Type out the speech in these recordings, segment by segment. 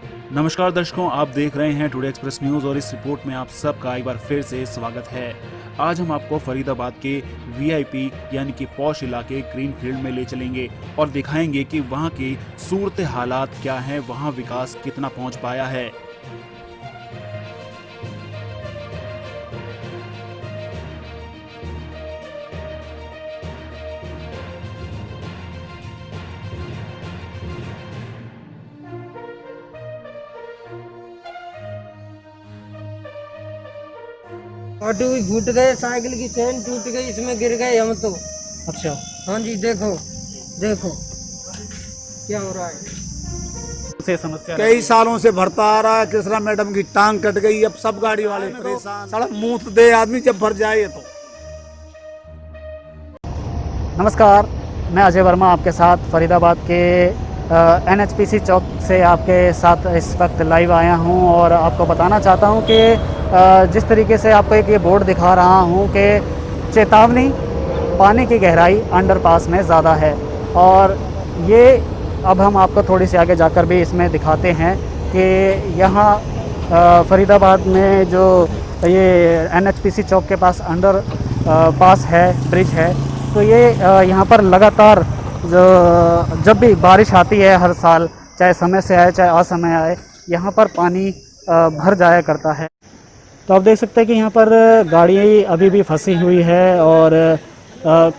नमस्कार दर्शकों, आप देख रहे हैं टुडे एक्सप्रेस न्यूज और इस रिपोर्ट में आप सबका एक बार फिर से स्वागत है। आज हम आपको फरीदाबाद के वीआईपी यानी कि पॉश इलाके ग्रीन फील्ड में ले चलेंगे और दिखाएंगे कि वहां की सूरत हालात क्या हैं, वहां विकास कितना पहुंच पाया है। ऑटो भी फूट गए, साइकिल की चेन टूट गई, इसमें गिर गए हम तो। अच्छा, हाँ जी, देखो देखो क्या हो रहा है। से समस्या कई सालों से भरता आ रहा है। कृष्णा मैडम की टांग कट गई, अब सब गाड़ी वाले परेशान। सड़क मुंह दे आदमी जब भर जाए तो। नमस्कार, मैं अजय वर्मा आपके साथ फरीदाबाद के एनएचपीसी चौक से आपके साथ इस वक्त लाइव आया हूं और आपको बताना चाहता हूं कि जिस तरीके से आपको एक ये बोर्ड दिखा रहा हूं कि चेतावनी, पानी की गहराई अंडरपास में ज़्यादा है। और ये अब हम आपको थोड़ी सी आगे जाकर भी इसमें दिखाते हैं कि यहाँ फरीदाबाद में जो ये एनएचपीसी चौक के पास अंडर पास है, ब्रिज है, तो ये यहाँ पर लगातार जब भी बारिश आती है हर साल, चाहे समय से आए चाहे असमय आए, यहाँ पर पानी भर जाया करता है। तो आप देख सकते हैं कि यहाँ पर गाड़ी अभी भी फंसी हुई है और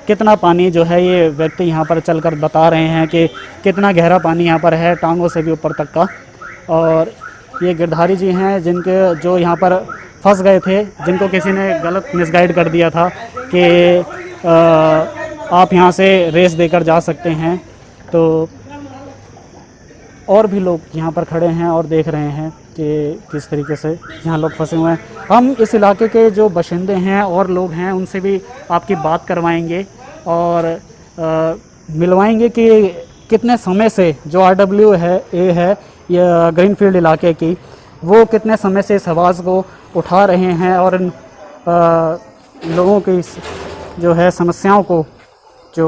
कितना पानी जो है, ये व्यक्ति यहाँ पर चलकर बता रहे हैं कि कितना गहरा पानी यहाँ पर है, टांगों से भी ऊपर तक का। और ये गिरधारी जी हैं जिनके जो यहाँ पर फंस गए थे, जिनको किसी ने गलत मिसगाइड कर दिया था कि आप यहाँ से रेस देकर जा सकते हैं। तो और भी लोग यहाँ पर खड़े हैं और देख रहे हैं कि किस तरीके से यहाँ लोग फंसे हुए हैं। हम इस इलाके के जो बाशिंदे हैं और लोग हैं उनसे भी आपकी बात करवाएंगे और मिलवाएंगे कि कितने समय से जो RW है या ग्रीन फील्ड इलाके की, वो कितने समय से इस आवाज़ को उठा रहे हैं और इन लोगों की जो है समस्याओं को जो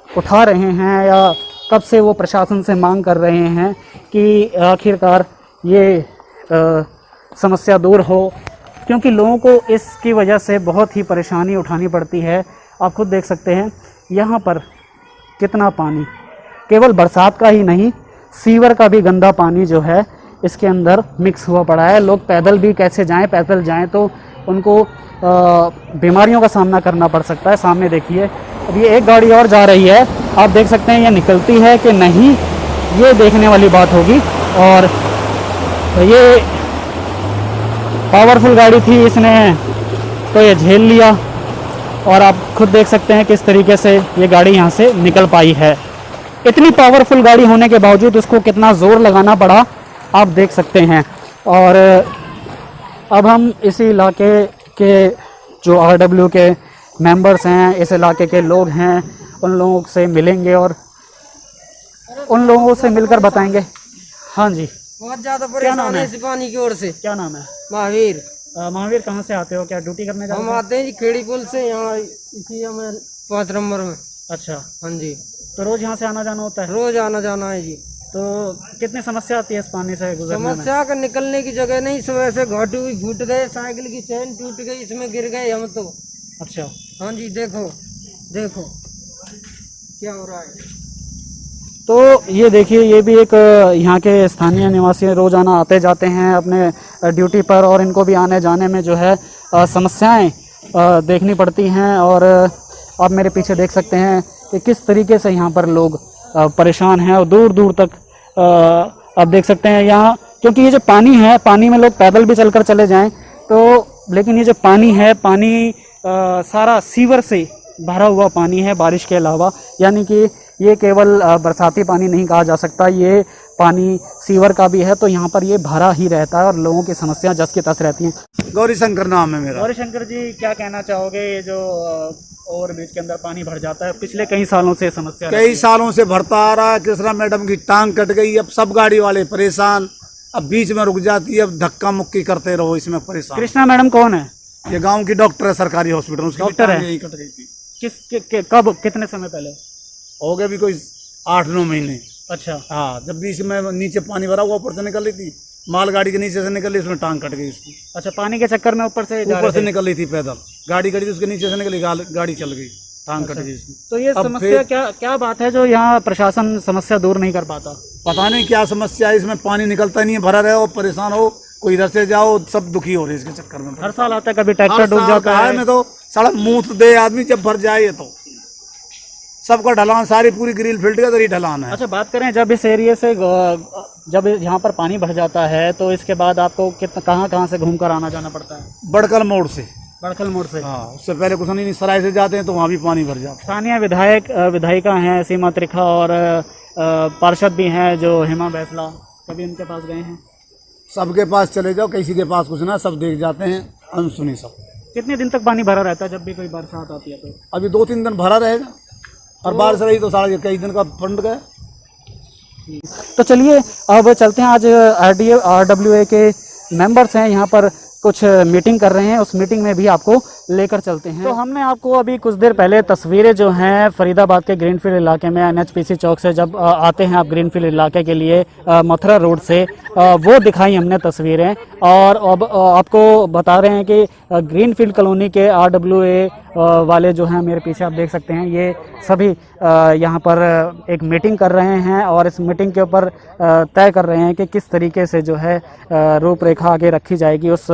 उठा रहे हैं, या कब से वो प्रशासन से मांग कर रहे हैं कि आखिरकार ये समस्या दूर हो, क्योंकि लोगों को इसकी वजह से बहुत ही परेशानी उठानी पड़ती है। आप खुद देख सकते हैं यहाँ पर कितना पानी, केवल बरसात का ही नहीं, सीवर का भी गंदा पानी जो है इसके अंदर मिक्स हुआ पड़ा है। लोग पैदल भी कैसे जाएं, पैदल जाएं तो उनको बीमारियों का सामना करना पड़ सकता है। सामने देखिए, अब ये एक गाड़ी और जा रही है, आप देख सकते हैं ये निकलती है कि नहीं, ये देखने वाली बात होगी। और ये पावरफुल गाड़ी थी, इसने तो ये झेल लिया और आप खुद देख सकते हैं किस तरीके से ये गाड़ी यहाँ से निकल पाई है। इतनी पावरफुल गाड़ी होने के बावजूद उसको कितना ज़ोर लगाना पड़ा, आप देख सकते हैं। और अब हम इसी इलाके के जो RW के मेंबर्स हैं, इस इलाके के लोग हैं, उन लोगों से मिलेंगे और उन लोगों से मिलकर बताएंगे। हाँ जी, बहुत ज्यादा नाम परेशान है? है इस पानी की ओर से। क्या नाम है? महावीर। महावीर, कहाँ से आते हो, क्या ड्यूटी करने जाते हम हो? आते हैं जी खेड़ी पुल से, यहाँ इसी में 5 नंबर में। अच्छा, हाँ जी, तो रोज यहाँ से आना जाना होता है? रोज आना जाना है जी। तो कितनी समस्या आती है इस पानी से गुजरने में? समस्या का निकलने की जगह नहीं, सुबह से घाटू भी फूट गए, साइकिल की चेन टूट गई, इसमें गिर गए हम तो। अच्छा, हाँ जी, देखो देखो क्या हो रहा है। तो ये देखिए, ये भी एक यहाँ के स्थानीय निवासी रोज़ाना आते जाते हैं अपने ड्यूटी पर, और इनको भी आने जाने में जो है समस्याएं देखनी पड़ती हैं। और आप मेरे पीछे देख सकते हैं कि किस तरीके से यहाँ पर लोग परेशान हैं और दूर दूर तक आप देख सकते हैं यहाँ, क्योंकि ये जो पानी है, पानी में लोग पैदल भी चलकर चले जाएं तो, लेकिन ये जो पानी है, पानी सारा सीवर से भरा हुआ पानी है बारिश के अलावा। यानी कि ये केवल बरसाती पानी नहीं कहा जा सकता, ये पानी सीवर का भी है। तो यहाँ पर ये भरा ही रहता है और लोगों की समस्या जस की तस रहती हैं। गौरी शंकर नाम है मेरा। गौरी शंकर जी, क्या कहना चाहोगे? ये जो ओवरब्रिज के अंदर पानी भर जाता है, पिछले कई सालों से समस्या कई सालों से भरता आ रहा है। कृष्णा मैडम की टांग कट गई, अब सब गाड़ी वाले परेशान। अब बीच में रुक जाती है, अब धक्का मुक्की करते रहो, इसमें परेशान। कृष्णा मैडम कौन है? ये गांव की डॉक्टर है, सरकारी हॉस्पिटल, उसकी डॉक्टर है? टांग यही कट गई थी। कब, कितने समय पहले? हो गए भी कोई 8-9 महीने। अच्छा हाँ, जब बीच में नीचे पानी भरा हुआ ऊपर से निकल रही थी, मालगाड़ी के नीचे से निकल रही, उसमें टांग कट गई उसकी। अच्छा, पानी के चक्कर में ऊपर से जा ऊपर रहे से थे। निकल रही थी पैदल, गाड़ी खड़ी थी उसके नीचे से निकली, गाड़ी चल गई, टांग कट गई उसकी। तो ये अब समस्या फिर- क्या क्या बात है जो यहाँ प्रशासन समस्या दूर नहीं कर पाता? पता नहीं क्या समस्या है, इसमें पानी निकलता नहीं है, भरा रहे हो, परेशान हो, कोई इधर से जाओ, सब दुखी हो रहे हैं इसके चक्कर में। हर साल आता है, कभी हर ट्रैक्टर डूब साल जाता कहा है। मैं तो सड़क मुंह दे आदमी जब भर जाए, ये तो सबका ढलान, सारी पूरी ग्रिल फील्ड का तरी ढलान है। अच्छा, बात करें जब इस एरिया से जब यहाँ पर पानी भर जाता है तो इसके बाद आपको कितना कहाँ से घूम कर आना जाना पड़ता है? बड़कल मोड़ से। बड़खल मोड़ से। हाँ, उससे पहले कुछ नहीं, सराय से जाते हैं तो वहाँ भी पानी भर जाता स्थानीय विधायिका हैं सीमा त्रिखा और पार्षद भी हैं जो हेमा बैसला, कभी उनके पास गए हैं? है। सबके पास चले जाओ, किसी के पास कुछ ना, सब देख जाते हैं, अनसुनी सब। कितने दिन तक पानी भरा रहता है जब भी कोई बरसात आती है तो? अभी 2-3 दिन भरा रहेगा, और बारिश रही तो सारा कई दिन का फंड गया। तो चलिए अब चलते हैं। आज RWA के मेंबर्स हैं यहाँ पर, कुछ मीटिंग कर रहे हैं, उस मीटिंग में भी आपको लेकर चलते हैं। तो हमने आपको अभी कुछ देर पहले तस्वीरें जो हैं फरीदाबाद के ग्रीनफील्ड इलाके में NHPC चौक से जब आते हैं आप ग्रीनफील्ड इलाके के लिए मथुरा रोड से, वो दिखाई हमने तस्वीरें। और अब आपको बता रहे हैं कि ग्रीनफील्ड कॉलोनी के RWA वाले जो हैं, मेरे पीछे आप देख सकते हैं, ये सभी यहाँ पर एक मीटिंग कर रहे हैं और इस मीटिंग के ऊपर तय कर रहे हैं कि किस तरीके से जो है रूपरेखा आगे रखी जाएगी। उस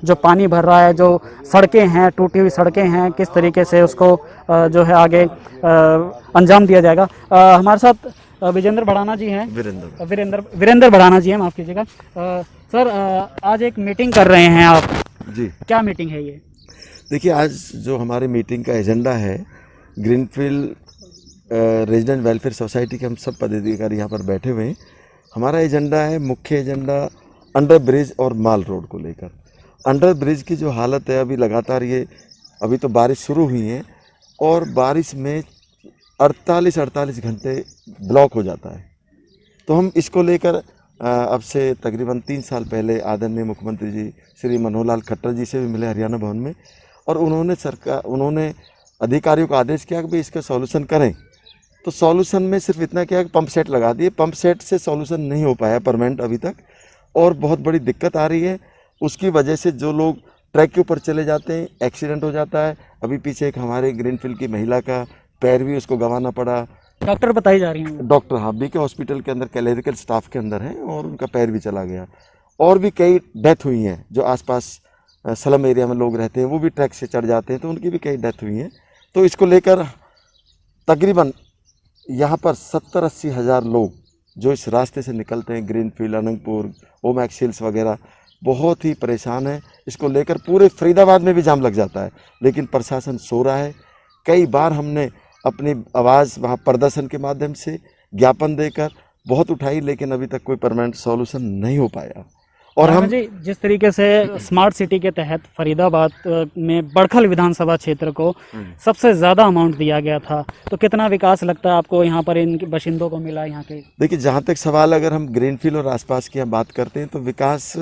जो पानी भर रहा है, जो सड़कें हैं, टूटी हुई सड़कें हैं, किस तरीके से उसको जो है आगे अंजाम दिया जाएगा। हमारे साथ विजेंद्र भड़ाना जी हैं, वीरेंद्र भड़ाना जी हैं, माफ़ कीजिएगा। सर, आज एक मीटिंग कर रहे हैं आप जी। क्या मीटिंग है ये? देखिए, आज जो हमारी मीटिंग का एजेंडा है, ग्रीनफील्ड रेजिडेंट वेलफेयर सोसाइटी के हम सब पदाधिकारी यहाँ पर बैठे हुए हैं। हमारा एजेंडा है, मुख्य एजेंडा अंडर ब्रिज और माल रोड को लेकर। अंडर ब्रिज की जो हालत है, अभी लगातार ये, अभी तो बारिश शुरू हुई है और बारिश में 48 घंटे ब्लॉक हो जाता है। तो हम इसको लेकर अब से तकरीबन 3 साल पहले आदरणीय मुख्यमंत्री जी श्री मनोहर लाल खट्टर जी से भी मिले हरियाणा भवन में, और उन्होंने अधिकारियों को आदेश किया कि भाई इसका सॉल्यूशन करें। तो सॉल्यूशन में सिर्फ इतना किया कि पंप सेट लगा दिए। पंप सेट से सॉल्यूशन नहीं हो पाया परमानेंट अभी तक, और बहुत बड़ी दिक्कत आ रही है। उसकी वजह से जो लोग ट्रैक के ऊपर चले जाते हैं, एक्सीडेंट हो जाता है। अभी पीछे एक हमारे ग्रीनफील्ड की महिला का पैर भी उसको गंवाना पड़ा। डॉक्टर बताई जा रही हैं? डॉक्टर, हाँ, BK हॉस्पिटल के अंदर क्लरिकल स्टाफ के अंदर हैं, और उनका पैर भी चला गया। और भी कई डेथ हुई हैं, जो आसपास स्लम एरिया में लोग रहते हैं, वो भी ट्रैक से चढ़ जाते हैं, तो उनकी भी कई डेथ हुई हैं। तो इसको लेकर तकरीबन यहाँ पर 70-80 हज़ार लोग जो इस रास्ते से निकलते हैं, ग्रीनफील्ड, अनंगपुर, ओमैक्स हिल्स वगैरह, बहुत ही परेशान है। इसको लेकर पूरे फरीदाबाद में भी जाम लग जाता है, लेकिन प्रशासन सो रहा है। कई बार हमने अपनी आवाज़ वहाँ प्रदर्शन के माध्यम से, ज्ञापन देकर बहुत उठाई, लेकिन अभी तक कोई परमानेंट सॉल्यूशन नहीं हो पाया। और हम जी, जिस तरीके से स्मार्ट सिटी के तहत फरीदाबाद में बड़खल विधानसभा क्षेत्र को सबसे ज़्यादा अमाउंट दिया गया था, तो कितना विकास लगता है आपको यहाँ पर इन बाशिंदों को मिला यहाँ के? देखिए, जहाँ तक सवाल, अगर हम ग्रीनफील्ड और आसपास की हम बात करते हैं, तो विकास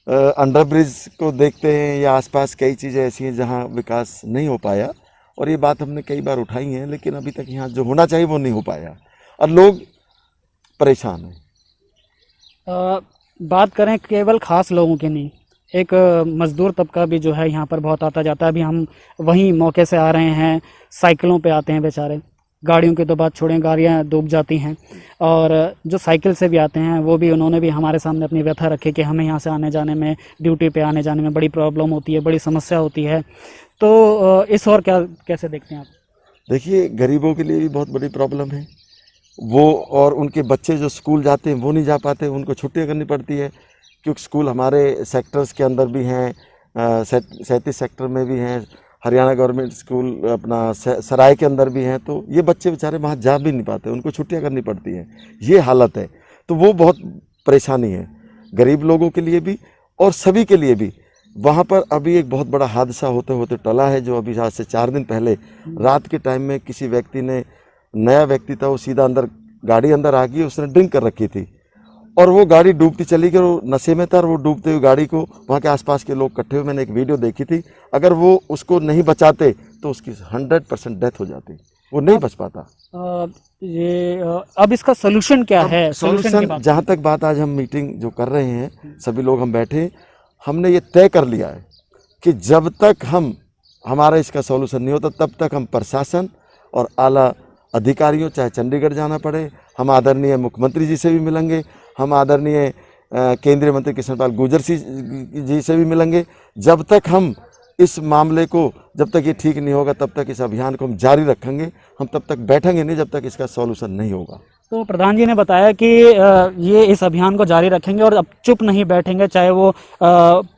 अंडर ब्रिज को देखते हैं या आसपास कई चीज़ें ऐसी हैं जहाँ विकास नहीं हो पाया, और ये बात हमने कई बार उठाई है, लेकिन अभी तक यहाँ जो होना चाहिए वो नहीं हो पाया, और लोग परेशान हैं। बात करें केवल ख़ास लोगों की नहीं, एक मज़दूर तबका भी जो है यहाँ पर बहुत आता जाता है। अभी हम वहीं मौके से आ रहे हैं, साइकिलों पे आते हैं बेचारे, गाड़ियों की तो बात छोड़ें, गाड़ियाँ डूब जाती हैं। और जो साइकिल से भी आते हैं, वो भी, उन्होंने भी हमारे सामने अपनी व्यथा रखी कि हमें यहाँ से आने जाने में, ड्यूटी पे आने जाने में बड़ी प्रॉब्लम होती है, बड़ी समस्या होती है। तो इस और क्या कैसे देखते हैं आप? देखिए, गरीबों के लिए भी बहुत बड़ी प्रॉब्लम है वो, और उनके बच्चे जो स्कूल जाते हैं वो नहीं जा पाते, उनको छुट्टियां करनी पड़ती है, क्योंकि स्कूल हमारे सेक्टर्स के अंदर भी हैं, 37 सेक्टर में भी हैं, हरियाणा गवर्नमेंट स्कूल अपना सराय के अंदर भी हैं। तो ये बच्चे बेचारे वहाँ जा भी नहीं पाते, उनको छुट्टियां करनी पड़ती हैं, ये हालत है। तो वो बहुत परेशानी है गरीब लोगों के लिए भी और सभी के लिए भी। वहाँ पर अभी एक बहुत बड़ा हादसा होते होते टला है, जो अभी आज से 4 दिन पहले रात के टाइम में किसी व्यक्ति ने, नया व्यक्ति था, वो सीधा अंदर, गाड़ी अंदर आ गई, उसने ड्रिंक कर रखी थी, और वो गाड़ी डूबती चली गई, वो नशे में था, और वो डूबते हुए गाड़ी को वहाँ के आसपास के लोग इकट्ठे हुए, मैंने एक वीडियो देखी थी, अगर वो उसको नहीं बचाते तो उसकी 100% डेथ हो जाती। वो नहीं बच पाता। अब इसका सोल्यूशन क्या है? सोल्यूशन की सॉल्यूशन, बात जहाँ तक बात आज हम मीटिंग जो कर रहे हैं, सभी लोग हम बैठे, हमने ये तय कर लिया है कि जब तक हमारा इसका सॉल्यूशन नहीं होता तब तक हम प्रशासन और आला अधिकारियों, चाहे चंडीगढ़ जाना पड़े, हम आदरणीय मुख्यमंत्री जी से भी मिलेंगे, हम आदरणीय केंद्रीय मंत्री कृष्ण पाल गुर्जर जी से भी मिलेंगे। जब तक हम इस मामले को, जब तक ये ठीक नहीं होगा तब तक इस अभियान को हम जारी रखेंगे। हम तब तक बैठेंगे नहीं जब तक इसका सॉल्यूशन नहीं होगा। तो प्रधान जी ने बताया कि ये इस अभियान को जारी रखेंगे और अब चुप नहीं बैठेंगे, चाहे वो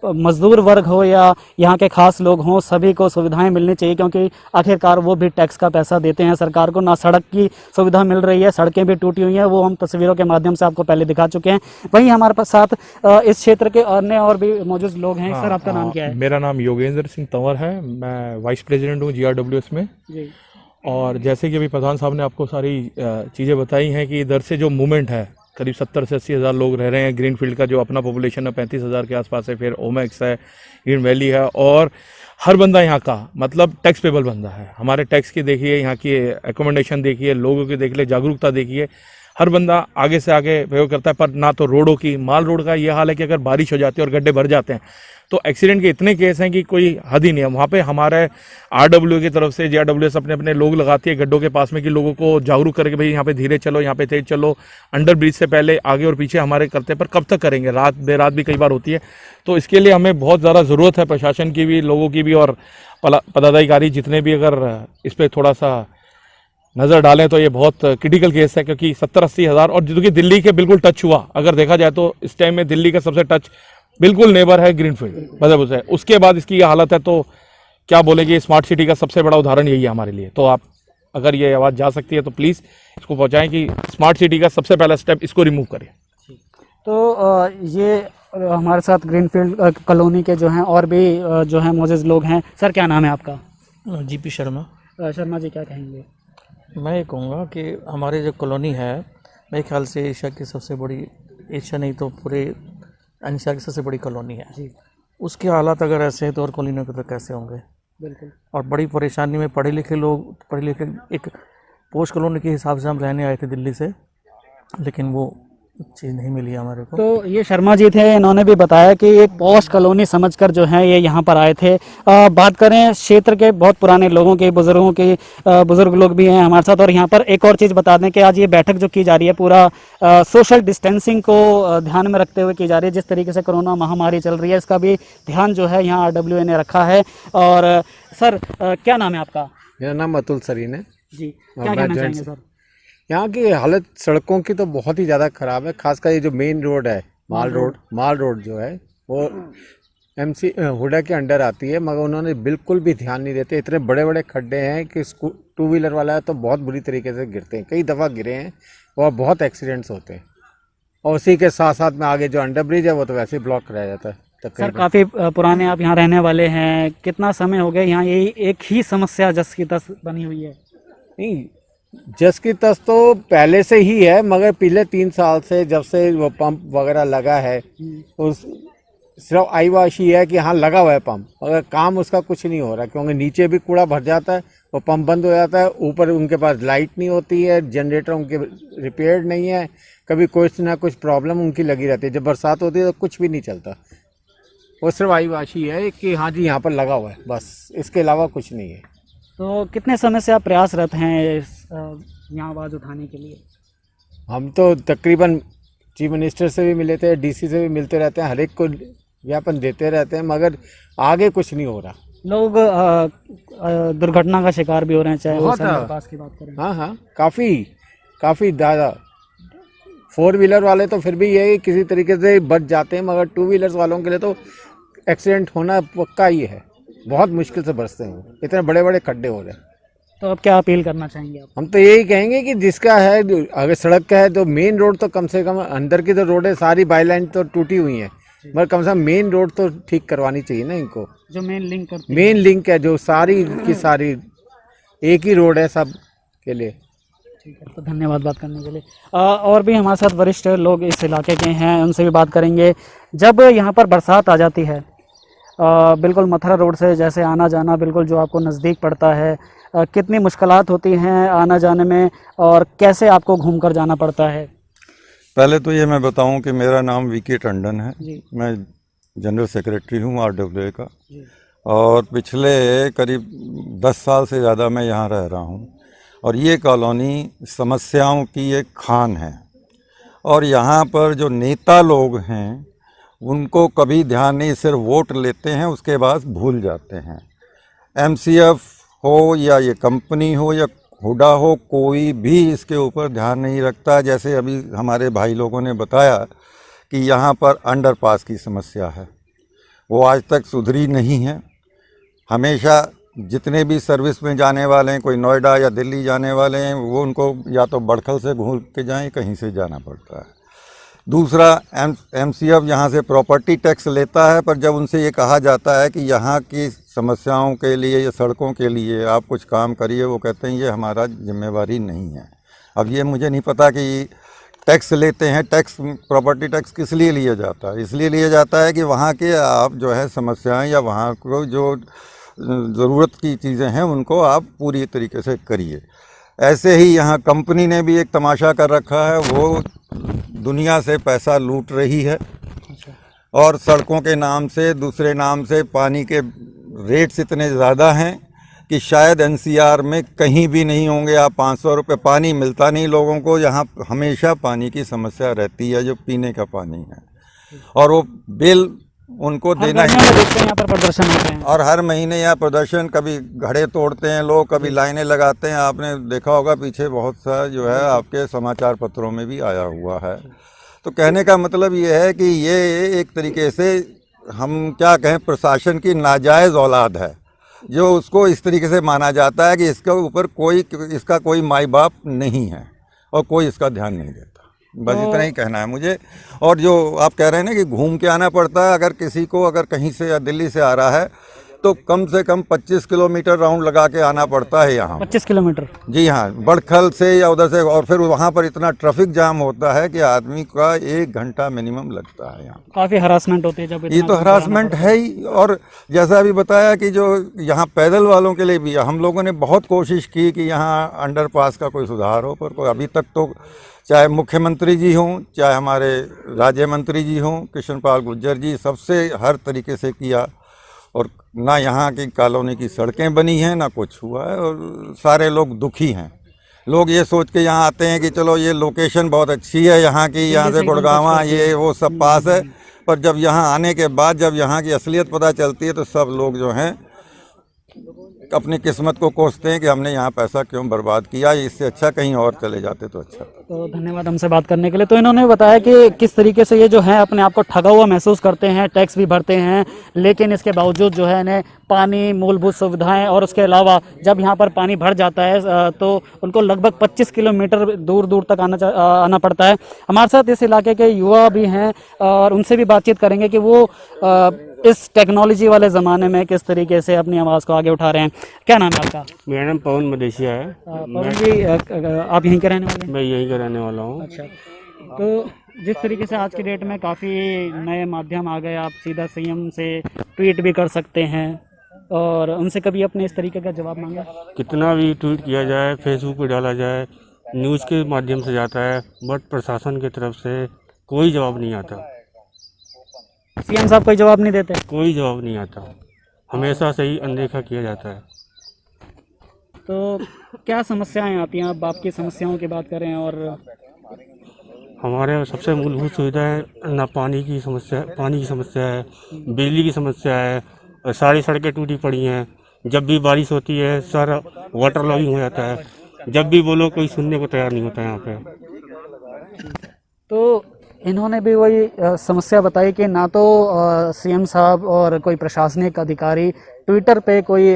मजदूर वर्ग हो या यहाँ के खास लोग हों, सभी को सुविधाएं मिलनी चाहिए, क्योंकि आखिरकार वो भी टैक्स का पैसा देते हैं सरकार को। ना सड़क की सुविधा मिल रही है, सड़कें भी टूटी हुई हैं, वो हम तस्वीरों के माध्यम से आपको पहले दिखा चुके हैं। वहीं हमारे पास साथ इस क्षेत्र के अन्य और भी मौजूद लोग हैं। सर, आपका नाम क्या है? मेरा नाम योगेंद्र सिंह तंवर है, मैं वाइस प्रेसिडेंट हूँ GRWS में जी। और जैसे कि अभी प्रधान साहब ने आपको सारी चीज़ें बताई हैं कि इधर से जो मूवमेंट है, करीब 70 से 80 हज़ार लोग रह रहे हैं। ग्रीनफील्ड का जो अपना पॉपुलेशन है 35 हज़ार के आसपास है, फिर ओमैक्स है, ग्रीन वैली है, और हर बंदा यहाँ का मतलब टैक्स पेबल बंदा है। हमारे टैक्स की देखिए, यहाँ की एकोमोडेशन देखिए, लोगों की देख ले, जागरूकता देखिए, हर बंदा आगे से आगे प्रयोग करता है। पर ना तो रोडों की, माल रोड का ये हाल है कि अगर बारिश हो जाती है और गड्ढे भर जाते हैं तो एक्सीडेंट के इतने केस हैं कि कोई हद ही नहीं है। वहाँ पे हमारे RWA की तरफ से GRWS अपने अपने लोग लगाती है गड्ढों के पास में कि लोगों को जागरूक करके भाई यहाँ पे धीरे चलो, यहाँ पे तेज चलो, अंडर ब्रिज से पहले आगे और पीछे हमारे करते हैं। पर कब तक करेंगे? रात बेरात भी कई बार होती है। तो इसके लिए हमें बहुत ज़्यादा ज़रूरत है प्रशासन की भी, लोगों की भी, और पदाधिकारी जितने भी अगर इस पर थोड़ा सा नज़र डालें तो ये बहुत क्रिटिकल केस है। क्योंकि 70-80 हज़ार, और जो कि दिल्ली के बिल्कुल टच हुआ, अगर देखा जाए तो इस टाइम में दिल्ली का सबसे टच बिल्कुल नेबर है ग्रीनफील्ड, मतलब उसे उसके बाद इसकी ये हालत है। तो क्या बोलेंगे, स्मार्ट सिटी का सबसे बड़ा उदाहरण यही है हमारे लिए। तो आप अगर ये आवाज़ जा सकती है तो प्लीज़ इसको पहुँचाएँ कि स्मार्ट सिटी का सबसे पहला स्टेप इसको रिमूव करें। तो ये हमारे साथ ग्रीनफील्ड कॉलोनी के जो हैं और भी जो हैं मौजूद लोग हैं। सर, क्या नाम है आपका? GP शर्मा। शर्मा जी, क्या कहेंगे? मैं ये कहूँगा कि हमारे जो कॉलोनी है, मेरे ख्याल से एशिया की सबसे बड़ी, एशिया नहीं तो पूरे एशिया की सबसे बड़ी कॉलोनी है जी। उसके हालात अगर ऐसे हैं तो और कॉलोनियों के तो कैसे होंगे? बिल्कुल। और बड़ी परेशानी में पढ़े लिखे लोग, पढ़े लिखे एक पोस्ट कॉलोनी के हिसाब से हम रहने आए थे दिल्ली से, लेकिन वो चीज़ नहीं मिली हमारे को। तो ये शर्मा जी थे, इन्होंने भी बताया कि एक पॉश कॉलोनी समझकर जो है ये यहाँ पर आए थे। बात करें क्षेत्र के बहुत पुराने लोगों के, बुजुर्गों के, बुजुर्ग लोग भी हैं हमारे साथ। और यहाँ पर एक और चीज़ बता दें कि आज ये बैठक जो की जा रही है पूरा सोशल डिस्टेंसिंग को ध्यान में रखते हुए की जा रही है। जिस तरीके से कोरोना महामारी चल रही है, इसका भी ध्यान जो है यहाँ RWA ने रखा है। और सर, क्या नाम है आपका? मेरा नाम अतुल सरीन है जी। क्या कहना चाहेंगे सर? यहाँ की हालत सड़कों की तो बहुत ही ज़्यादा ख़राब है। खासकर ये जो मेन रोड है, माल रोड जो है वो MC हुडा के अंडर आती है, मगर उन्होंने बिल्कुल भी ध्यान नहीं देते। इतने बड़े बड़े खड्डे हैं कि 2 व्हीलर वाला है तो बहुत बुरी तरीके से गिरते हैं, कई दफ़ा गिरे हैं और बहुत एक्सीडेंट्स होते हैं। और उसी के साथ साथ में आगे जो अंडर ब्रिज है वो तो वैसे ही ब्लॉक रह जाता है। सर, काफ़ी पुराने आप यहाँ रहने वाले हैं, कितना समय हो गया यहाँ यही एक ही समस्या जस की तस बनी हुई है? नहीं, जस की तस तो पहले से ही है, मगर पिछले 3 साल से जब से वो पंप वगैरह लगा है, उस सिर्फ आईवाशी है कि हाँ लगा हुआ है पंप, मगर काम उसका कुछ नहीं हो रहा। क्योंकि नीचे भी कूड़ा भर जाता है, वो पंप बंद हो जाता है, ऊपर उनके पास लाइट नहीं होती है, जनरेटर उनके रिपेयर नहीं है, कभी कुछ ना कुछ प्रॉब्लम उनकी लगी रहती है। जब बरसात होती है तो कुछ भी नहीं चलता। वो सिर्फ आईवाशी है कि हाँ जी यहाँ पर लगा हुआ है, बस, इसके अलावा कुछ नहीं है। तो कितने समय से आप प्रयासरत हैं यहाँ आवाज़ उठाने के लिए? हम तो तकरीबन चीफ मिनिस्टर से भी मिले थे, DC से भी मिलते रहते हैं, हर एक को ज्ञापन देते रहते हैं, मगर आगे कुछ नहीं हो रहा। लोग दुर्घटना का शिकार भी हो रहे हैं, चाहे वो पास की बात करें। हाँ, काफ़ी ज़्यादा। 4 व्हीलर वाले तो फिर भी ये किसी तरीके से बच जाते हैं, मगर 2 व्हीलर्स वालों के लिए तो एक्सीडेंट होना पक्का ही है। बहुत मुश्किल से बचते हैं, इतने बड़े बड़े खड्डे हो रहे हैं। तो अब क्या अपील करना चाहेंगे आप? हम तो यही कहेंगे कि जिसका है, अगर सड़क का है तो मेन रोड तो कम से कम, अंदर की तो रोड है सारी बाईलाइन तो टूटी हुई हैं, मगर कम से कम मेन रोड तो ठीक करवानी चाहिए ना इनको। जो मेन लिंक है, जो सारी की सारी एक ही रोड है सब के लिए। ठीक है, तो धन्यवाद बात करने के लिए। और भी हमारे साथ वरिष्ठ लोग इस इलाके के हैं, उनसे भी बात करेंगे। जब यहाँ पर बरसात आ जाती है, बिल्कुल मथुरा रोड से जैसे आना जाना बिल्कुल जो आपको नज़दीक पड़ता है, कितनी मुश्किलात होती हैं आना जाने में और कैसे आपको घूम कर जाना पड़ता है? पहले तो ये मैं बताऊं कि मेरा नाम वीके टंडन है। जी। मैं जनरल सेक्रेटरी हूं RWA का और पिछले करीब 10 साल से ज़्यादा मैं यहाँ रह रहा हूं और ये कॉलोनी समस्याओं की एक खान है और यहाँ पर जो नेता लोग हैं उनको कभी ध्यान नहीं, सिर्फ वोट लेते हैं उसके बाद भूल जाते हैं। MCF हो या ये कंपनी हो या हुडा हो, कोई भी इसके ऊपर ध्यान नहीं रखता। जैसे अभी हमारे भाई लोगों ने बताया कि यहाँ पर अंडरपास की समस्या है, वो आज तक सुधरी नहीं है। हमेशा जितने भी सर्विस में जाने वाले हैं, कोई नोएडा या दिल्ली जाने वाले हैं, वो उनको या तो बड़खल से घूम के जाएं, कहीं से जाना पड़ता है। दूसरा, MCF यहाँ से प्रॉपर्टी टैक्स लेता है, पर जब उनसे ये कहा जाता है कि यहाँ की समस्याओं के लिए या सड़कों के लिए आप कुछ काम करिए, वो कहते हैं ये हमारा जिम्मेवारी नहीं है। अब ये मुझे नहीं पता कि टैक्स लेते हैं, टैक्स प्रॉपर्टी टैक्स किस लिए लिया जाता है? इसलिए लिया जाता है कि वहाँ के आप जो है समस्याएं या वहाँ को जो ज़रूरत की चीज़ें हैं उनको आप पूरी तरीके से करिए। ऐसे ही यहाँ कंपनी ने भी एक तमाशा कर रखा है, वो दुनिया से पैसा लूट रही है और सड़कों के नाम से, दूसरे नाम से पानी के रेट्स इतने ज़्यादा हैं कि शायद NCR में कहीं भी नहीं होंगे। आप 500 रुपये, पानी मिलता नहीं लोगों को। यहाँ हमेशा पानी की समस्या रहती है, जो पीने का पानी है, और वो बिल उनको देना ही यहाँ पर प्रदर्शन होते हैं और हर महीने यहाँ प्रदर्शन, कभी घड़े तोड़ते हैं लोग, कभी लाइनें लगाते हैं। आपने देखा होगा पीछे बहुत सा जो है आपके समाचार पत्रों में भी आया हुआ है। तो कहने का मतलब ये है कि ये एक तरीके से हम क्या कहें, प्रशासन की नाजायज़ औलाद है, जो उसको इस तरीके से माना जाता है कि इसके ऊपर इसका कोई माई बाप नहीं है और कोई इसका ध्यान नहीं देता। बस इतना ही कहना है मुझे। और जो आप कह रहे हैं ना कि घूम के आना पड़ता है, अगर किसी को अगर कहीं से या दिल्ली से आ रहा है तो कम से कम 25 किलोमीटर राउंड लगा के आना पड़ता है यहाँ। 25 किलोमीटर? जी हाँ, बड़खल से या उधर से, और फिर वहाँ पर इतना ट्रैफिक जाम होता है कि आदमी का 1 घंटा मिनिमम लगता है यहाँ। काफ़ी हरासमेंट होती है जब ये तो हरासमेंट है ही। और जैसा अभी बताया कि जो यहाँ पैदल वालों के लिए भी हम लोगों ने बहुत कोशिश की कि यहाँ अंडरपास का कोई सुधार हो, पर कोई अभी तक तो, चाहे मुख्यमंत्री जी हों, चाहे हमारे राज्य मंत्री जी हों, कृष्ण पाल गुर्जर जी, सबसे हर तरीके से किया और ना यहाँ की कॉलोनी की सड़कें बनी हैं, ना कुछ हुआ है और सारे लोग दुखी हैं। लोग ये सोच के यहाँ आते हैं कि चलो ये लोकेशन बहुत अच्छी है यहाँ की, यहाँ से गुड़गांवा ये वो सब पास है, पर जब यहाँ आने के बाद जब यहाँ की असलियत पता चलती है तो सब लोग जो हैं अपनी किस्मत को कोसते हैं कि हमने यहाँ पैसा क्यों बर्बाद किया, इससे अच्छा कहीं और चले जाते तो अच्छा। तो धन्यवाद हमसे बात करने के लिए। तो इन्होंने बताया कि किस तरीके से ये जो है अपने आप को ठगा हुआ महसूस करते हैं, टैक्स भी भरते हैं, लेकिन इसके बावजूद जो है इन्हें पानी, मूलभूत सुविधाएं और उसके अलावा जब यहाँ पर पानी भर जाता है तो उनको लगभग 25 किलोमीटर दूर दूर तक आना पड़ता है। हमारे साथ इस इलाके के युवा भी हैं और उनसे भी बातचीत करेंगे कि वो इस टेक्नोलॉजी वाले ज़माने में किस तरीके से अपनी आवाज़ को आगे उठा रहे हैं। क्या नाम है आपका? मेरा नाम पवन मदेशिया है। पवन जी, आप यहीं के रहने वाले हैं? मैं यहीं का रहने वाला हूँ। अच्छा, तो जिस तरीके से आज की डेट में काफ़ी नए माध्यम आ गए, आप सीधा CM से ट्वीट भी कर सकते हैं, और उनसे कभी अपने इस तरीके का जवाब मांगा? कितना भी ट्वीट किया जाए, फेसबुक पे डाला जाए, न्यूज़ के माध्यम से जाता है, बट प्रशासन की तरफ से कोई जवाब नहीं आता। CM साहब कोई जवाब नहीं देते? कोई जवाब नहीं आता, हमेशा से ही अनदेखा किया जाता है। तो क्या समस्याएं आती हैं? अब आपकी समस्याओं की बात करें और हमारे सबसे मूलभूत सुविधा है ना, पानी की समस्या है, बिजली की समस्या है, और सारी सड़कें टूटी पड़ी हैं। जब भी बारिश होती है सारा वाटर लॉगिंग हो जाता है, जब भी बोलो कोई सुनने को तैयार नहीं होता यहाँ पे। तो इन्होंने भी वही समस्या बताई कि ना तो CM साहब और कोई प्रशासनिक अधिकारी ट्विटर पे कोई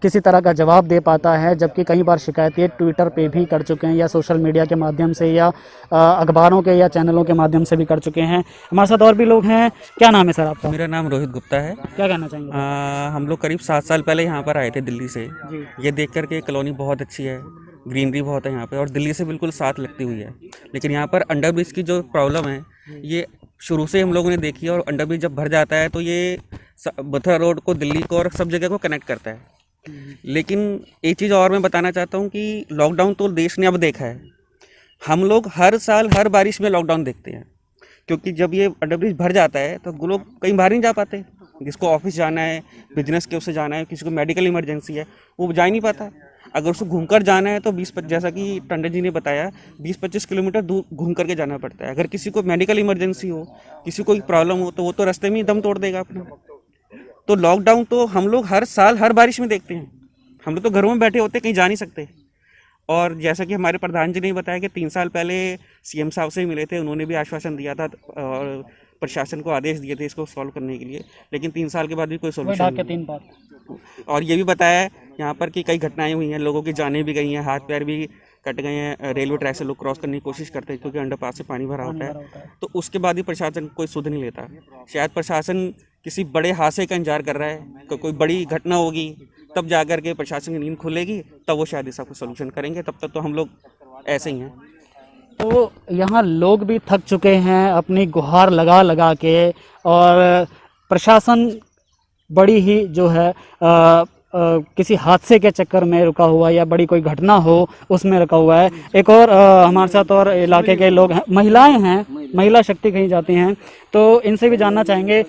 किसी तरह का जवाब दे पाता है, जबकि कई बार शिकायतें ट्विटर पे भी कर चुके हैं या सोशल मीडिया के माध्यम से या अखबारों के या चैनलों के माध्यम से भी कर चुके हैं। हमारे साथ और भी लोग हैं। क्या नाम है सर आपका? मेरा नाम रोहित गुप्ता है। क्या कहना चाहेंगे? हम लोग करीब 7 साल पहले यहाँ पर आए थे दिल्ली से। जी। ये देख कर के कॉलोनी बहुत अच्छी है, ग्रीनरी बहुत है यहाँ पे और दिल्ली से बिल्कुल साथ लगती हुई है। लेकिन यहाँ पर अंडर ब्रिज की जो प्रॉब्लम है ये शुरू से हम लोगों ने देखी है, और अंडर ब्रिज जब भर जाता है तो ये मथुरा रोड को, दिल्ली को और सब जगह को कनेक्ट करता है। लेकिन एक चीज़ और मैं बताना चाहता हूँ कि लॉकडाउन तो देश ने अब देखा है। हम लोग हर साल हर बारिश में लॉकडाउन देखते हैं, क्योंकि जब ये अंडरब्रिज भर जाता है तो लोग कहीं बाहर नहीं जा पाते। जिसको ऑफिस जाना है, बिजनेस के उससे जाना है, किसी को मेडिकल इमरजेंसी है, वो जा ही नहीं पाता। अगर उसको घूमकर जाना है तो 20 जैसा कि टंडन जी ने बताया 20-25 किलोमीटर दूर घूम करके जाना पड़ता है। अगर किसी को मेडिकल इमरजेंसी हो, किसी को प्रॉब्लम हो, तो वो तो रास्ते में ही दम तोड़ देगा अपना। तो लॉकडाउन तो हम लोग हर साल हर बारिश में देखते हैं। हम लोग तो घरों में बैठे होते, कहीं जा नहीं सकते। और जैसा कि हमारे प्रधान जी ने बताया कि 3 साल पहले सीएम साहब से मिले थे, उन्होंने भी आश्वासन दिया था और प्रशासन को आदेश दिए थे इसको सॉल्व करने के लिए, लेकिन 3 साल के बाद भी कोई सोल्यूशन नहीं। और ये भी बताया है यहाँ पर कि कई घटनाएं हुई हैं, लोगों की जानें भी गई हैं, हाथ पैर भी कट गए हैं। रेलवे ट्रैक से लोग क्रॉस करने की कोशिश करते हैं क्योंकि अंडरपास से पानी भरा होता है। तो उसके बाद भी प्रशासन कोई सुध नहीं लेता। शायद प्रशासन किसी बड़े हादसे का इंतजार कर रहा है, कोई बड़ी घटना होगी तब जा कर के प्रशासन की नींद खुलेगी, तब वो शायद इसका कुछ सोल्यूशन करेंगे। तब तक तो हम लोग ऐसे ही हैं। तो यहाँ लोग भी थक चुके हैं अपनी गुहार लगा लगा के, और प्रशासन बड़ी ही जो है किसी हादसे के चक्कर में रुका हुआ या बड़ी कोई घटना हो उसमें रुका हुआ है। एक और हमारे साथ और इलाके के लोग हैं, महिलाएं हैं, महिला शक्ति कहीं जाती हैं, तो इनसे भी जानना चाहेंगे।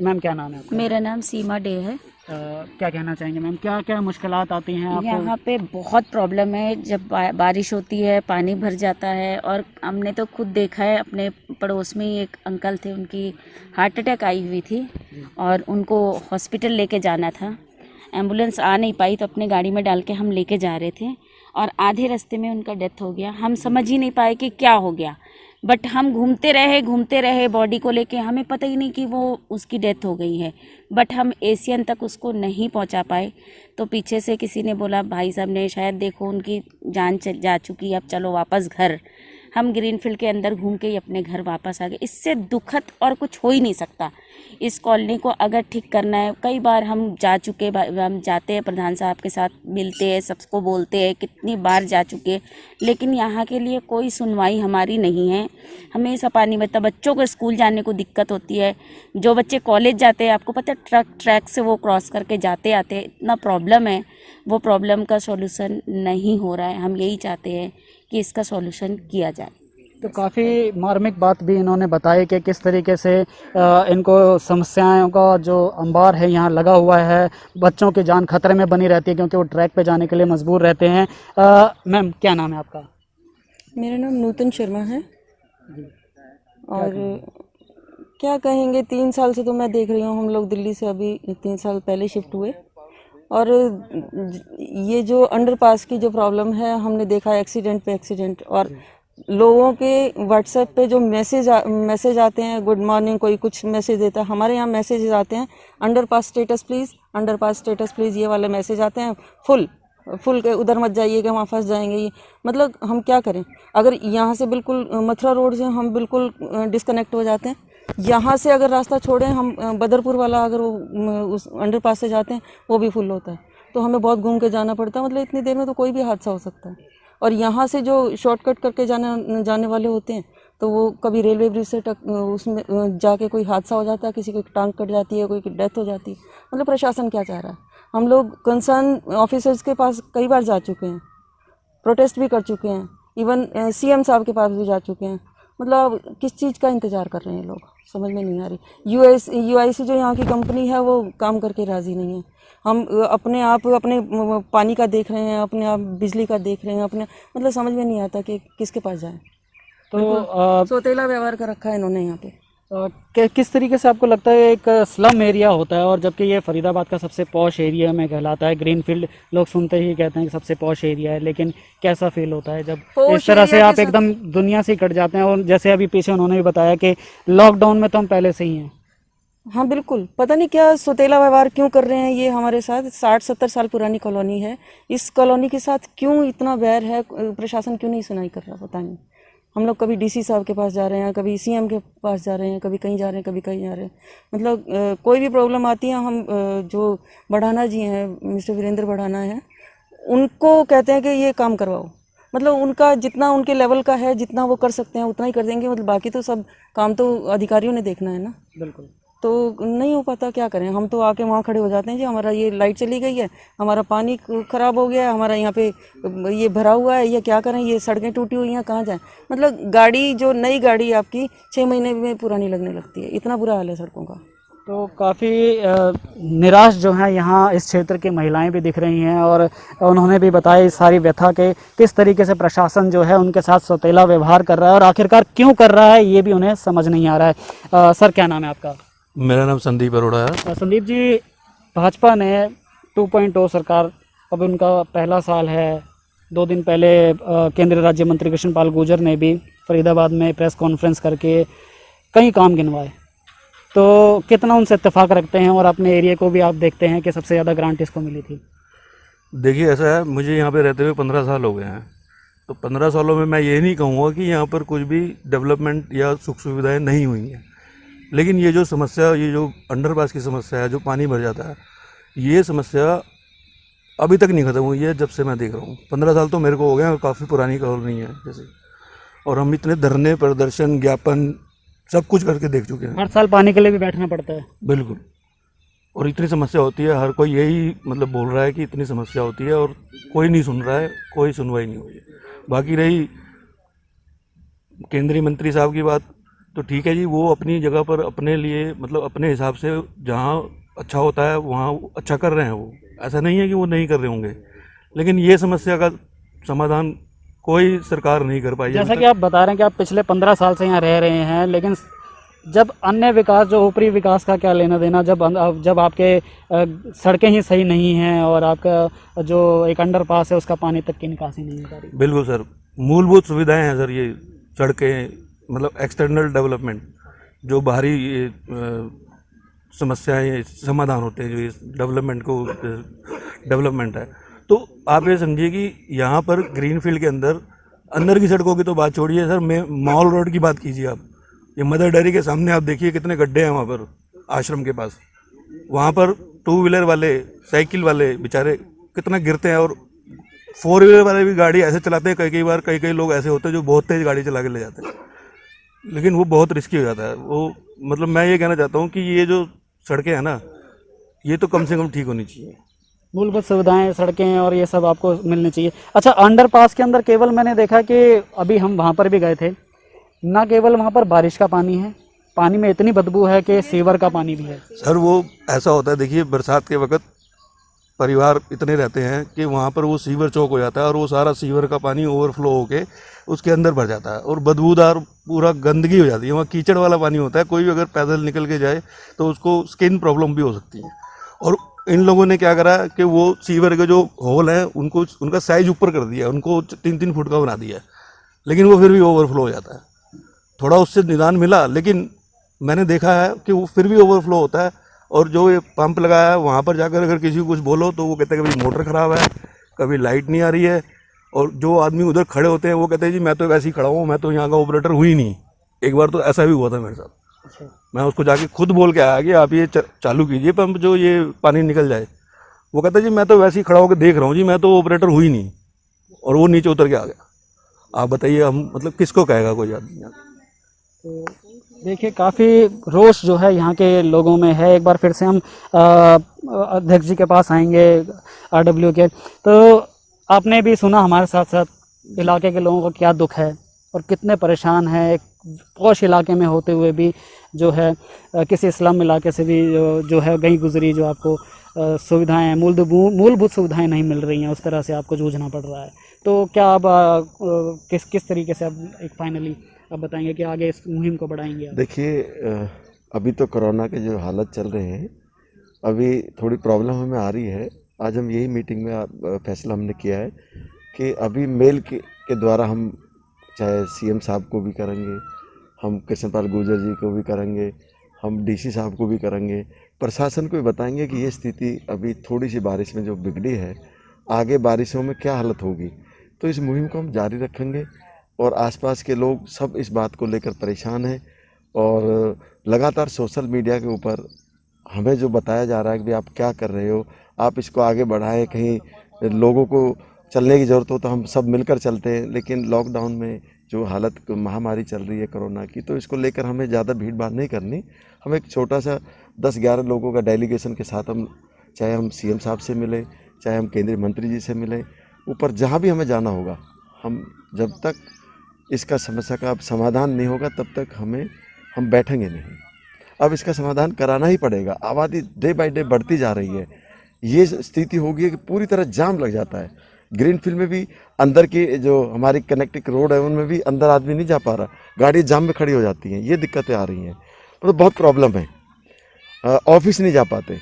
मैम क्या नाम है आपका? मेरा नाम सीमा डे है। क्या कहना चाहेंगे मैम, क्या क्या मुश्किलात आती हैं आपको? यहाँ पे बहुत प्रॉब्लम है। जब बारिश होती है, पानी भर जाता है, और हमने तो खुद देखा है, अपने पड़ोस में ही एक अंकल थे, उनकी हार्ट अटैक आई हुई थी और उनको हॉस्पिटल लेके जाना था। एम्बुलेंस आ नहीं पाई तो अपने गाड़ी में डाल के हम लेके जा रहे थे और आधे रास्ते में उनका डेथ हो गया। हम समझ ही नहीं पाए कि क्या हो गया, बट हम घूमते रहे बॉडी को लेके, हमें पता ही नहीं कि वो उसकी डेथ हो गई है। बट हम एशियन तक उसको नहीं पहुंचा पाए। तो पीछे से किसी ने बोला, भाई साहब ने, शायद देखो उनकी जान जा चुकी, अब चलो वापस घर। हम ग्रीनफील्ड के अंदर घूम के ही अपने घर वापस आ गए। इससे दुखद और कुछ हो ही नहीं सकता। इस कॉलोनी को अगर ठीक करना है, कई बार हम जा चुके, हम जाते हैं प्रधान साहब के साथ, मिलते हैं, सबको बोलते हैं, कितनी बार जा चुके, लेकिन यहाँ के लिए कोई सुनवाई हमारी नहीं है। हमेशा पानी बहता, बच्चों को स्कूल जाने को दिक्कत होती है। जो बच्चे कॉलेज जाते हैं, आपको पता है ट्रैक से वो क्रॉस करके जाते आते, इतना प्रॉब्लम है। वो प्रॉब्लम का सॉल्यूशन नहीं हो रहा है। हम यही चाहते हैं कि इसका सॉल्यूशन किया जाए। तो काफ़ी मार्मिक बात भी इन्होंने बताई कि किस तरीके से इनको समस्याओं का जो अंबार है यहाँ लगा हुआ है। बच्चों की जान खतरे में बनी रहती है क्योंकि वो ट्रैक पे जाने के लिए मजबूर रहते हैं। मैम क्या नाम है आपका? मेरा नाम नूतन शर्मा है। और क्या कहेंगे, 3 साल से तो मैं देख रही हूँ, हम लोग दिल्ली से अभी 3 साल पहले शिफ्ट हुए, और ये जो अंडरपास की जो प्रॉब्लम है, हमने देखा एक्सीडेंट पे एक्सीडेंट, और लोगों के व्हाट्सएप पे जो मैसेज आते हैं, गुड मॉर्निंग, कोई कुछ मैसेज देता है, हमारे यहाँ मैसेज आते हैं, underpass status please, underpass status please, ये वाले मैसेज आते हैं। फुल के उधर मत जाइएगा, वहाँ फंस जाएंगे। ये मतलब हम क्या करें? अगर यहाँ से बिल्कुल मथुरा रोड से हम बिल्कुल डिस्कनेक्ट हो जाते हैं, यहाँ से अगर रास्ता छोड़ें हम, बदरपुर वाला अगर वो उस अंडरपास से जाते हैं, वो भी फुल होता है। तो हमें बहुत घूम के जाना पड़ता है। मतलब इतनी देर में तो कोई भी हादसा हो सकता है। और यहाँ से जो शॉर्टकट करके जाने वाले होते हैं, तो वो कभी रेलवे ब्रिज से उसमें जाके कोई हादसा हो जाता है, किसी की टांग कट जाती है, कोई की डेथ हो जाती है। मतलब प्रशासन क्या चाह रहा है? हम लोग कंसर्न ऑफिसर्स के पास कई बार जा चुके हैं, प्रोटेस्ट भी कर चुके हैं, इवन सीएम साहब के पास भी जा चुके हैं। मतलब किस चीज़ का इंतज़ार कर रहे हैं लोग, समझ में नहीं आ रही। यूआईसी जो यहाँ की कंपनी है, वो काम करके राज़ी नहीं है। हम अपने पानी का देख रहे हैं, अपने आप बिजली का देख रहे हैं, अपने मतलब समझ में नहीं आता कि किसके पास जाएं। तो सौतेला व्यवहार कर रखा है इन्होंने यहाँ पे। किस तरीके से आपको लगता है एक स्लम एरिया होता है, और जबकि ये फरीदाबाद का सबसे पॉश एरिया में कहलाता है। ग्रीनफील्ड लोग सुनते ही कहते हैं कि सबसे पॉश एरिया है, लेकिन कैसा फील होता है जब इस तरह से आप एकदम दुनिया से कट जाते हैं? और जैसे अभी पीछे उन्होंने भी बताया कि लॉकडाउन में तो हम पहले से ही हैं। हाँ बिल्कुल, पता नहीं क्या सौतेला व्यवहार क्यों कर रहे हैं ये हमारे साथ। 60-70 साल पुरानी कॉलोनी है, इस कॉलोनी के साथ क्यों इतना बैर है? प्रशासन क्यों नहीं सुनाई कर रहा, पता नहीं। हम लोग कभी डीसी साहब के पास जा रहे हैं, कभी सीएम के पास जा रहे हैं, कभी कहीं जा रहे हैं, कभी कहीं जा रहे हैं। मतलब कोई भी प्रॉब्लम आती है, हम जो बढ़ाना जी हैं, मिस्टर वीरेंद्र बढ़ाना है, उनको कहते हैं कि ये काम करवाओ। मतलब उनका जितना उनके लेवल का है, जितना वो कर सकते हैं उतना ही कर देंगे। मतलब बाकी तो सब काम तो अधिकारियों ने देखना है ना। बिल्कुल। तो नहीं हो पाता, क्या करें। हम तो आके वहाँ खड़े हो जाते हैं जी, हमारा ये लाइट चली गई है, हमारा पानी ख़राब हो गया है, हमारा यहाँ पे ये भरा हुआ है, ये क्या करें, ये सड़कें टूटी हुई हैं, कहाँ जाएं। मतलब गाड़ी जो नई गाड़ी आपकी 6 महीने में पुरानी लगने लगती है, इतना बुरा हाल है सड़कों का। तो काफ़ी निराश जो हैं यहाँ इस क्षेत्र की महिलाएं भी दिख रही हैं और उन्होंने भी बताया इस सारी व्यथा के किस तरीके से प्रशासन जो है उनके साथ सौतेला व्यवहार कर रहा है और आखिरकार क्यों कर रहा है ये भी उन्हें समझ नहीं आ रहा है। सर, क्या नाम है आपका? मेरा नाम संदीप अरोड़ा है। संदीप जी, भाजपा ने 2.0 सरकार, अब उनका पहला साल है। 2 दिन पहले केंद्रीय राज्य मंत्री कृष्णपाल गुर्जर ने भी फरीदाबाद में प्रेस कॉन्फ्रेंस करके कई काम गिनवाए। तो कितना उनसे इत्तेफाक रखते हैं और अपने एरिया को भी आप देखते हैं कि सबसे ज़्यादा ग्रांट इसको मिली थी? देखिए, ऐसा है, मुझे यहाँ पे रहते हुए 15 साल हो गए हैं। तो 15 सालों में मैं ये नहीं कहूँगा कि यहाँ पर कुछ भी डेवलपमेंट या सुख सुविधाएं नहीं हुई हैं। लेकिन ये जो समस्या, ये जो अंडरपास की समस्या है, जो पानी भर जाता है, ये समस्या अभी तक नहीं ख़त्म हुई है जब से मैं देख रहा हूँ। 15 साल तो मेरे को हो गए और काफ़ी पुरानी कॉलोनी है जैसे, और हम इतने धरने, प्रदर्शन, ज्ञापन सब कुछ करके देख चुके हैं। हर साल पानी के लिए भी बैठना पड़ता है। बिल्कुल। और इतनी समस्या होती है, हर कोई यही मतलब बोल रहा है कि इतनी समस्या होती है और कोई नहीं सुन रहा है, कोई सुनवाई नहीं हुई है। बाकी रही केंद्रीय मंत्री साहब की बात, तो ठीक है जी, वो अपनी जगह पर अपने लिए मतलब अपने हिसाब से जहाँ अच्छा होता है वहाँ अच्छा कर रहे हैं। वो ऐसा नहीं है कि वो नहीं कर रहे होंगे, लेकिन ये समस्या का समाधान कोई सरकार नहीं कर पाई। जैसा कि आप बता रहे हैं कि आप पिछले 15 साल से यहाँ रह रहे हैं, लेकिन जब अन्य विकास, जो ऊपरी विकास का क्या लेना देना, जब आपके सड़कें ही सही नहीं हैं और आपका जो एक अंडरपास है उसका पानी तक की निकासी नहीं हो रही। बिल्कुल सर, मूलभूत सुविधाएं हैं सर, ये सड़कें, मतलब एक्सटर्नल डेवलपमेंट, जो बाहरी समस्याएं समाधान होते हैं, जो इस डेवलपमेंट को डेवलपमेंट है। तो आप ये समझिए कि यहाँ पर ग्रीनफील्ड के अंदर की सड़कों की तो बात छोड़िए सर, मैं मॉल रोड की बात कीजिए आप। ये मदर डेयरी के सामने आप देखिए कितने गड्ढे हैं वहाँ पर, आश्रम के पास। वहाँ पर 2 व्हीलर वाले, साइकिल वाले बेचारे कितना गिरते हैं, और 4 व्हीलर वाले भी गाड़ी ऐसे चलाते हैं, कई बार कई लोग ऐसे होते हैं जो बहुत तेज़ गाड़ी चला के ले जाते हैं, लेकिन वो बहुत रिस्की हो जाता है। वो मतलब मैं ये कहना चाहता हूँ कि ये जो सड़कें हैं ना, ये तो कम से कम ठीक होनी चाहिए। मूलभूत सुविधाएं, सड़कें और ये सब आपको मिलनी चाहिए। अच्छा, अंडरपास के अंदर केवल मैंने देखा कि अभी हम वहाँ पर भी गए थे, ना केवल वहाँ पर बारिश का पानी है, पानी में इतनी बदबू है कि सीवर का पानी भी है। सर वो ऐसा होता है, देखिए बरसात के वक्त परिवार इतने रहते हैं कि वहाँ पर वो सीवर चौक हो जाता है और वो सारा सीवर का पानी ओवरफ्लो होके उसके अंदर भर जाता है और बदबूदार पूरा गंदगी हो जाती है। वहाँ कीचड़ वाला पानी होता है, कोई भी अगर पैदल निकल के जाए तो उसको स्किन प्रॉब्लम भी हो सकती है। और इन लोगों ने क्या करा कि वो सीवर के जो होल हैं उनको, उनका साइज ऊपर कर दिया, उनको 3-3 फुट का बना दिया, लेकिन वो फिर भी ओवरफ्लो हो जाता है। थोड़ा उससे निदान मिला, लेकिन मैंने देखा है कि वो फिर भी ओवरफ्लो होता है। और जो ये पंप लगाया है वहाँ पर जाकर अगर किसी को कुछ बोलो तो वो कहते हैं कभी मोटर ख़राब है, कभी लाइट नहीं आ रही है। और जो आदमी उधर खड़े होते हैं वो कहते हैं जी मैं तो वैसे ही खड़ा हूँ, मैं तो यहाँ का ऑपरेटर हुई नहीं। एक बार तो ऐसा भी हुआ था मेरे साथ। मैं उसको जाके खुद बोल के आया कि आप ये चालू कीजिए पंप, जो ये पानी निकल जाए। वो कहता है जी मैं तो वैसे ही खड़ा होकर देख रहा हूँ जी, मैं तो ऑपरेटर हुई नहीं। और वो नीचे उतर के आ गया। आप बताइए, हम मतलब किसको कहेगा कोई आदमी। तो देखिए, काफ़ी रोष जो है यहाँ के लोगों में है। एक बार फिर से हम अध्यक्ष जी के पास आएंगे, RW के। तो आपने भी सुना हमारे साथ साथ इलाके के लोगों का क्या दुख है और कितने परेशान हैं, एक पॉश इलाके में होते हुए भी जो है किसी स्लम इलाके से भी जो है गई गुजरी, जो आपको सुविधाएं, मूलभूत सुविधाएं नहीं मिल रही हैं, उस तरह से आपको जूझना पड़ रहा है। तो क्या आप किस तरीके से अब एक फाइनली आप बताएंगे कि आगे इस मुहिम को बढ़ाएंगे आप? देखिए, अभी तो कोरोना के जो हालत चल रहे हैं, अभी थोड़ी प्रॉब्लम हमें आ रही है। आज हम यही मीटिंग में फैसला हमने किया है कि अभी मेल के द्वारा हम चाहे CM साहब को भी करेंगे, हम कृष्णपाल गुर्जर जी को भी करेंगे, हम DC साहब को भी करेंगे, प्रशासन को भी बताएंगे कि ये स्थिति अभी थोड़ी सी बारिश में जो बिगड़ी है, आगे बारिशों में क्या हालत होगी। तो इस मुहिम को हम जारी रखेंगे और आसपास के लोग सब इस बात को लेकर परेशान हैं। और लगातार सोशल मीडिया के ऊपर हमें जो बताया जा रहा है कि आप क्या कर रहे हो, आप इसको आगे बढ़ाएं, कहीं लोगों को चलने की ज़रूरत हो तो हम सब मिलकर चलते हैं, लेकिन लॉकडाउन में जो हालत महामारी चल रही है कोरोना की, तो इसको लेकर हमें ज़्यादा भीड़ भाड़ नहीं करनी। हम एक छोटा सा 10-11 लोगों का डेलीगेशन के साथ हम, चाहे हम सीएम साहब से मिले, चाहे हम केंद्रीय मंत्री जी से मिले, ऊपर जहाँ भी हमें जाना होगा, हम जब तक इसका समस्या का समाधान नहीं होगा तब तक हम बैठेंगे नहीं। अब इसका समाधान कराना ही पड़ेगा। आबादी डे बाय डे बढ़ती जा रही है। ये स्थिति होगी है कि पूरी तरह जाम लग जाता है। ग्रीनफील्ड में भी अंदर की जो हमारी कनेक्टिंग रोड है उनमें भी अंदर आदमी नहीं जा पा रहा, गाड़ी जाम में खड़ी हो जाती हैं। ये दिक्कतें आ रही हैं, मतलब बहुत प्रॉब्लम है, ऑफिस नहीं जा पाते।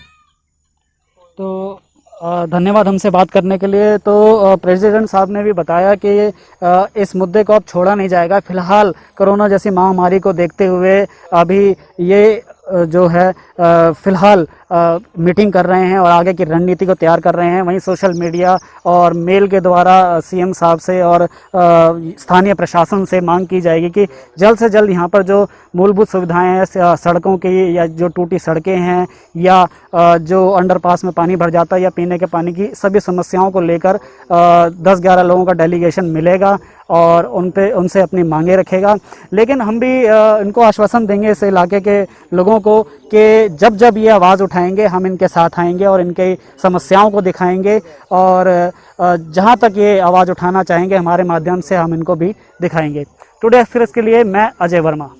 तो धन्यवाद हमसे बात करने के लिए। तो प्रेसिडेंट साहब ने भी बताया कि इस मुद्दे को अब छोड़ा नहीं जाएगा। फिलहाल कोरोना जैसी महामारी को देखते हुए अभी ये जो है फिलहाल मीटिंग कर रहे हैं और आगे की रणनीति को तैयार कर रहे हैं। वहीं सोशल मीडिया और मेल के द्वारा सीएम साहब से और स्थानीय प्रशासन से मांग की जाएगी कि जल्द से जल्द यहाँ पर जो मूलभूत सुविधाएं हैं, सड़कों की या जो टूटी सड़कें हैं या जो अंडरपास में पानी भर जाता है या पीने के पानी की सभी समस्याओं को लेकर 10-11 लोगों का डेलीगेशन मिलेगा और उनसे अपनी मांगे रखेगा। लेकिन हम भी इनको आश्वासन देंगे इस इलाके के लोगों को कि जब जब ये आवाज़ उठाएंगे हम इनके साथ आएंगे और इनकी समस्याओं को दिखाएंगे और जहां तक ये आवाज़ उठाना चाहेंगे हमारे माध्यम से हम इनको भी दिखाएंगे। टुडे एक्सप्रेस के लिए मैं अजय वर्मा।